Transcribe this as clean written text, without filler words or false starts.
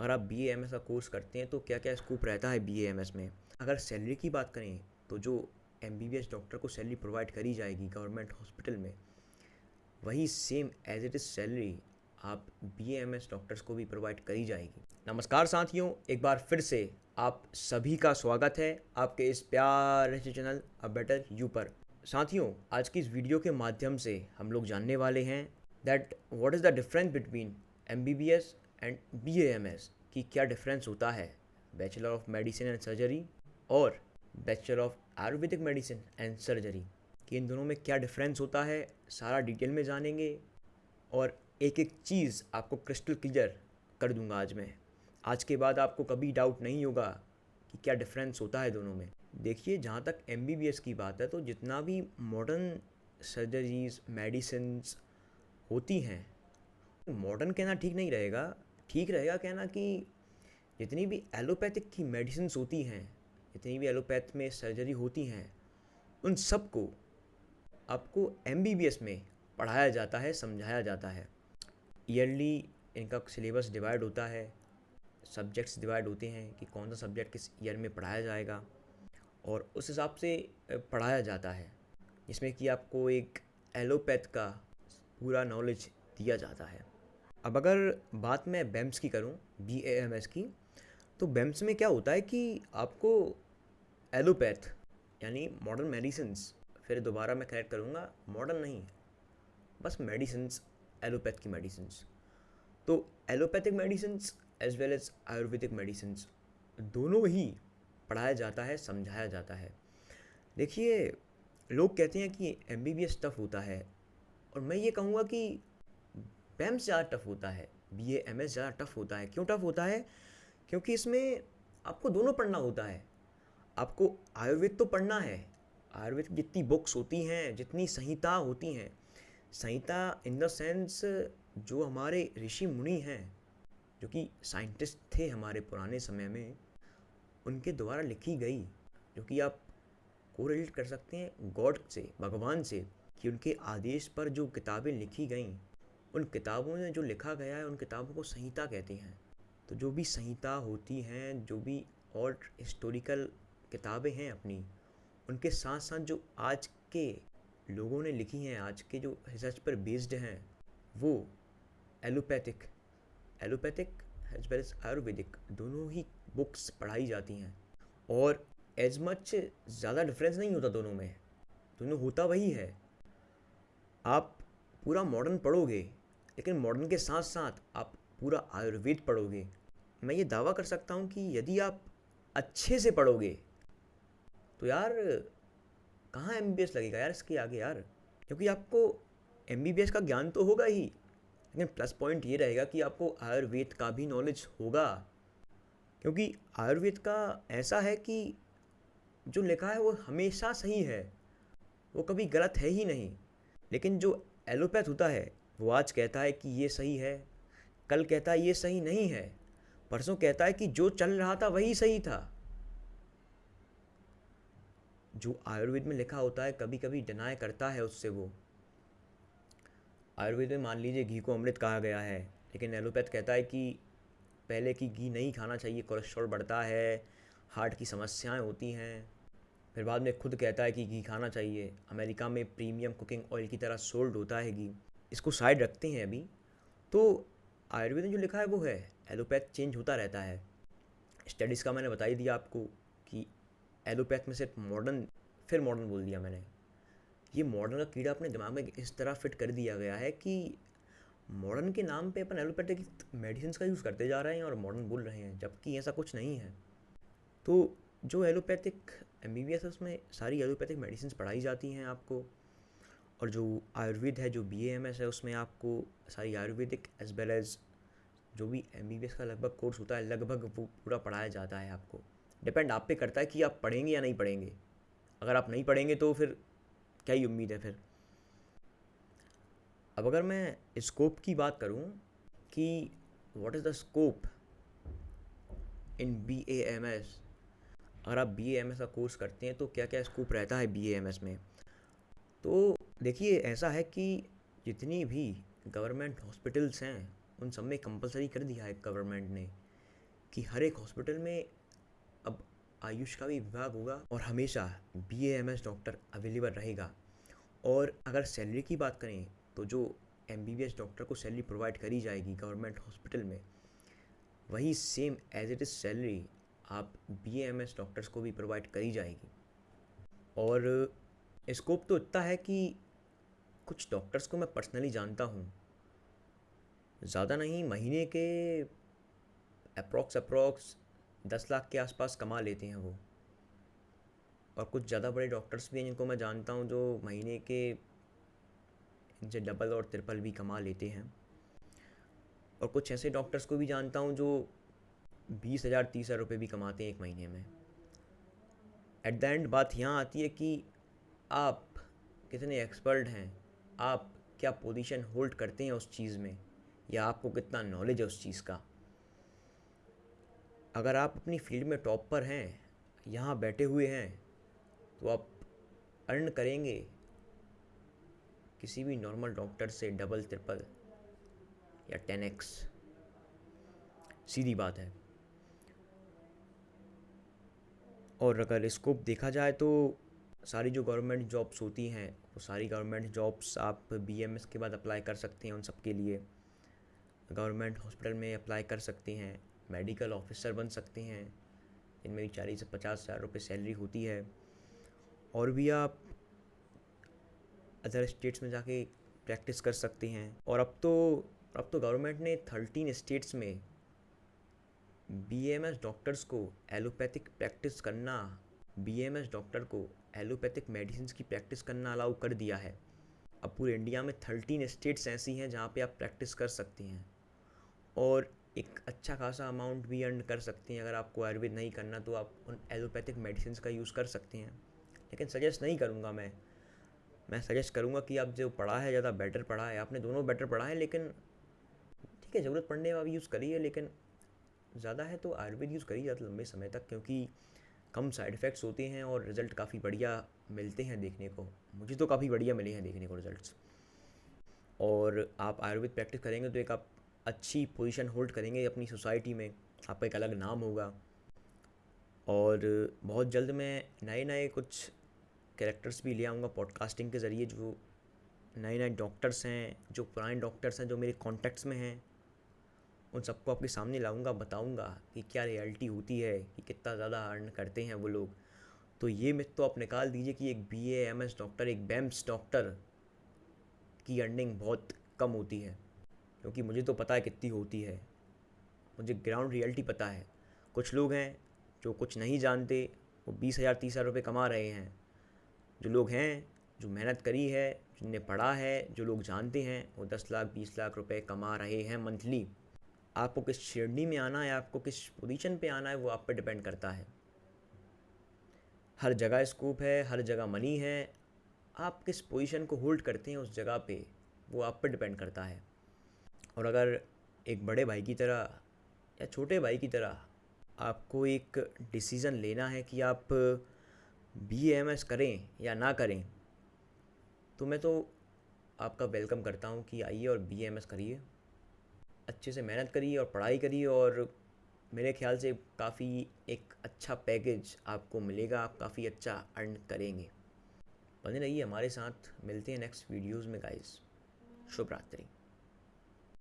अगर आप BAMS का कोर्स करते हैं तो क्या क्या स्कोप रहता है BAMS में। अगर सैलरी की बात करें तो जो MBBS डॉक्टर को सैलरी प्रोवाइड करी जाएगी गवर्नमेंट हॉस्पिटल में, वही same as it is salary आप BAMS डॉक्टर्स को भी प्रोवाइड करी जाएगी। नमस्कार साथियों, एक बार फिर से आप सभी का स्वागत है आपके इस प्यारे से चैनल अ बेटर यू पर। साथियों, आज की इस वीडियो के माध्यम से हम लोग जानने वाले हैं that what is the difference between MBBS and BAMS, कि क्या डिफरेंस होता है bachelor of medicine and surgery और bachelor of Ayurvedic medicine and surgery, कि इन दोनों में क्या डिफरेंस होता है। सारा डिटेल में जानेंगे और एक एक चीज़ आपको क्रिस्टल क्लियर कर दूंगा आज मैं। आज के बाद आपको कभी डाउट नहीं होगा कि क्या डिफरेंस होता है दोनों में। देखिए, जहाँ तक MBBS की बात है तो जितना भी मॉडर्न सर्जरीज मेडिसिन्स होती हैं, मॉडर्न कहना ठीक नहीं रहेगा, ठीक रहेगा कहना कि जितनी भी एलोपैथिक की मेडिसिन्स होती हैं, जितनी भी एलोपैथ में सर्जरी होती हैं, उन सब को आपको MBBS में पढ़ाया जाता है, समझाया जाता है। ईयरली इनका सिलेबस डिवाइड होता है, सब्जेक्ट्स डिवाइड होते हैं कि कौन सा सब्जेक्ट किस ईयर में पढ़ाया जाएगा और उस हिसाब से पढ़ाया जाता है, जिसमें कि आपको एक एलोपैथ का पूरा नॉलेज दिया जाता है। अब अगर बात मैं BAMS की करूं, BAMS की, तो BAMS में क्या होता है कि आपको एलोपैथ यानी मॉडर्न मेडिसिन्स, फिर दोबारा मैं करेक्ट करूँगा, मॉडर्न नहीं, बस मेडिसिन्स, एलोपैथ की मेडिसिन्स, तो allopathic medicines as well as ayurvedic medicines दोनों ही पढ़ाया जाता है, समझाया जाता है। देखिए, लोग कहते हैं कि MBBS टफ होता है और मैं ये कहूँगा कि BAMS ज़्यादा टफ होता है, BAMS ज़्यादा टफ होता है। क्यों टफ होता है? क्योंकि इसमें आपको दोनों पढ़ना होता है। आपको आयुर्वेद तो पढ़ना है, आयुर्वेद की जितनी बुक्स होती हैं, जितनी संहिता होती हैं, संहिता इन द सेंस जो हमारे ऋषि मुनि हैं, जो कि साइंटिस्ट थे हमारे पुराने समय में, उनके द्वारा लिखी गई, जो कि आप कोरिलेट कर सकते हैं गॉड से, भगवान से, कि उनके आदेश पर जो किताबें लिखी गई, उन किताबों में जो लिखा गया है, उन किताबों को संहिता कहते हैं। तो जो भी संहिता होती हैं, जो भी और हिस्टोरिकल किताबें हैं अपनी, उनके साथ साथ जो आज के लोगों ने लिखी हैं, आज के जो रिसर्च पर बेस्ड हैं, वो allopathic allopathic as well as ayurvedic दोनों ही बुक्स पढ़ाई जाती हैं। और एज मच ज़्यादा डिफरेंस नहीं होता दोनों में, दोनों होता वही है। आप पूरा मॉडर्न पढ़ोगे, लेकिन मॉडर्न के साथ साथ आप पूरा आयुर्वेद पढ़ोगे। मैं ये दावा कर सकता हूँ कि यदि आप अच्छे से पढ़ोगे तो यार कहाँ MBBS लगेगा यार इसके आगे यार, क्योंकि आपको MBBS का ज्ञान तो होगा ही, लेकिन प्लस पॉइंट ये रहेगा कि आपको आयुर्वेद का भी नॉलेज होगा। क्योंकि आयुर्वेद का ऐसा है कि जो लिखा है वो हमेशा सही है, वो कभी गलत है ही नहीं। लेकिन जो एलोपैथ होता है वो आज कहता है कि ये सही है, कल कहता है ये सही नहीं है, परसों कहता है कि जो चल रहा था वही सही था। जो आयुर्वेद में लिखा होता है कभी कभी डिनाई करता है उससे वो। आयुर्वेद में मान लीजिए घी को अमृत कहा गया है, लेकिन एलोपैथ कहता है कि पहले की घी नहीं खाना चाहिए, कोलेस्ट्रॉल बढ़ता है, हार्ट की समस्याएं होती हैं। फिर बाद में खुद कहता है कि घी खाना चाहिए। अमेरिका में प्रीमियम कुकिंग ऑयल की तरह सोल्ड होता है घी। इसको साइड रखते हैं अभी। तो आयुर्वेद में जो लिखा है वो है, एलोपैथ चेंज होता रहता है। स्टडीज़ का मैंने बता ही दिया आपको कि एलोपैथ में सिर्फ मॉडर्न, फिर मॉडर्न बोल दिया मैंने। ये मॉडर्न का कीड़ा अपने दिमाग में इस तरह फिट कर दिया गया है कि मॉडर्न के नाम पे अपन एलोपैथिक मेडिसिन का यूज़ करते जा रहे हैं और मॉडर्न बोल रहे हैं, जबकि ऐसा कुछ नहीं है। तो जो एलोपैथिक MBBS है उसमें सारी एलोपैथिक मेडिसिन पढ़ाई जाती हैं आपको, और जो आयुर्वेद है, जो BAMS है, उसमें आपको सारी आयुर्वेदिक एज वेल एज जो भी MBBS का लगभग कोर्स होता है, लगभग वो पूरा पढ़ाया जाता है आपको। डिपेंड आप पे करता है कि आप पढ़ेंगे या नहीं पढ़ेंगे। अगर आप नहीं पढ़ेंगे तो फिर क्या ही उम्मीद है फिर। अब अगर मैं स्कोप की बात करूं कि what is the scope in BAMS, अगर आप BAMS का कोर्स करते हैं तो क्या क्या स्कोप रहता है BAMS में। तो देखिए, ऐसा है कि जितनी भी गवर्नमेंट हॉस्पिटल्स हैं उन सब में कंपलसरी कर दिया है गवर्नमेंट ने कि हर एक हॉस्पिटल में अब आयुष का भी विभाग होगा और हमेशा BAMS डॉक्टर अवेलेबल रहेगा। और अगर सैलरी की बात करें तो जो MBBS डॉक्टर को सैलरी प्रोवाइड करी जाएगी गवर्नमेंट हॉस्पिटल में, वही same as it is salary आप BAMS डॉक्टर्स को भी प्रोवाइड करी जाएगी। और स्कोप तो इतना है कि कुछ डॉक्टर्स को मैं पर्सनली जानता हूँ, ज़्यादा नहीं, महीने के अप्रॉक्स 10 लाख के आसपास कमा लेते हैं वो। और कुछ ज़्यादा बड़े डॉक्टर्स भी हैं जिनको मैं जानता हूँ जो महीने के इनसे डबल और ट्रिपल भी कमा लेते हैं। और कुछ ऐसे डॉक्टर्स को भी जानता हूँ जो 20,000 30,000 रुपये भी कमाते हैं एक महीने में। एट द एंड बात यहाँ आती है कि आप कितने एक्सपर्ट हैं, आप क्या पोजीशन होल्ड करते हैं उस चीज़ में, या आपको कितना नॉलेज है उस चीज़ का। अगर आप अपनी फील्ड में टॉप पर हैं, यहाँ बैठे हुए हैं, तो आप अर्न करेंगे किसी भी नॉर्मल डॉक्टर से डबल ट्रिपल या 10x, सीधी बात है। और अगर स्कोप देखा जाए तो सारी जो गवर्नमेंट जॉब्स होती हैं वो सारी गवर्नमेंट जॉब्स आप BAMS के बाद अप्लाई कर सकते हैं। उन सब के लिए गवर्नमेंट हॉस्पिटल में अप्लाई कर सकते हैं, मेडिकल ऑफिसर बन सकते हैं, इनमें भी 40 से 50,000 रुपये सैलरी होती है। और भी आप अदर स्टेट्स में जाके प्रैक्टिस कर सकते हैं। और अब तो गवर्नमेंट ने 13 स्टेट्स में BAMS डॉक्टर्स को एलोपैथिक प्रैक्टिस करना, BAMS डॉक्टर को एलोपैथिक मेडिसिन की प्रैक्टिस करना अलाउ कर दिया है। अब पूरे इंडिया में 13 स्टेट्स ऐसी हैं जहाँ पे आप प्रैक्टिस कर सकते हैं और एक अच्छा खासा अमाउंट भी अर्न कर सकते हैं। अगर आपको आयुर्वेद नहीं करना तो आप उन एलोपैथिक मेडिसिन का यूज़ कर सकते हैं। लेकिन सजेस्ट नहीं करूँगा मैं सजेस्ट करूँगा कि आप जो पढ़ा है ज़्यादा बेटर पढ़ा है, आपने दोनों बेटर पढ़ा है, लेकिन ठीक है ज़रूरत पड़ने में भी यूज़ करिए, लेकिन ज़्यादा है तो आयुर्वेद यूज़ करिए ज़्यादा लंबे समय तक, क्योंकि कम साइड इफ़ेक्ट्स होते हैं और रिज़ल्ट काफ़ी बढ़िया मिलते हैं देखने को। मुझे तो काफ़ी बढ़िया मिले हैं देखने को रिज़ल्ट्स। और आप आयुर्वेद प्रैक्टिस करेंगे तो एक आप अच्छी पोजीशन होल्ड करेंगे अपनी सोसाइटी में, आपका एक अलग नाम होगा। और बहुत जल्द मैं नए कुछ कैरेक्टर्स भी ले आऊँगा पॉडकास्टिंग के ज़रिए, जो नए डॉक्टर्स हैं, जो पुराने डॉक्टर्स हैं, जो मेरे कॉन्टैक्ट्स में हैं, उन सबको आपके सामने लाऊंगा, बताऊंगा कि क्या रियलिटी होती है, कि कितना ज़्यादा अर्न करते हैं वो लोग। तो ये मिथ तो आप निकाल दीजिए कि एक BAMS डॉक्टर, एक BAMS डॉक्टर की अर्निंग बहुत कम होती है, क्योंकि मुझे तो पता है कितनी होती है। मुझे ग्राउंड रियलिटी पता है। कुछ लोग हैं जो कुछ नहीं जानते, वो 20,000 30,000 रुपये कमा रहे हैं। जो लोग हैं जो मेहनत करी है, जिनने पढ़ा है, जो लोग जानते हैं, वो 10 लाख 20 लाख रुपए कमा रहे हैं मंथली। आपको किस श्रेणी में आना है, आपको किस पोजीशन पे आना है, वो आप पे डिपेंड करता है। हर जगह स्कोप है, हर जगह मनी है। आप किस पोजीशन को होल्ड करते हैं उस जगह पे, वो आप पे डिपेंड करता है। और अगर एक बड़े भाई की तरह या छोटे भाई की तरह आपको एक डिसीज़न लेना है कि आप BAMS करें या ना करें, तो मैं तो आपका वेलकम करता हूँ कि आइए और BAMS करिए, अच्छे से मेहनत करिए और पढ़ाई करिए। और मेरे ख्याल से काफ़ी एक अच्छा पैकेज आपको मिलेगा, आप काफ़ी अच्छा अर्न करेंगे। बने रहिए हमारे साथ, मिलते हैं नेक्स्ट वीडियोज़ में गाइस। शुभ रात्रि।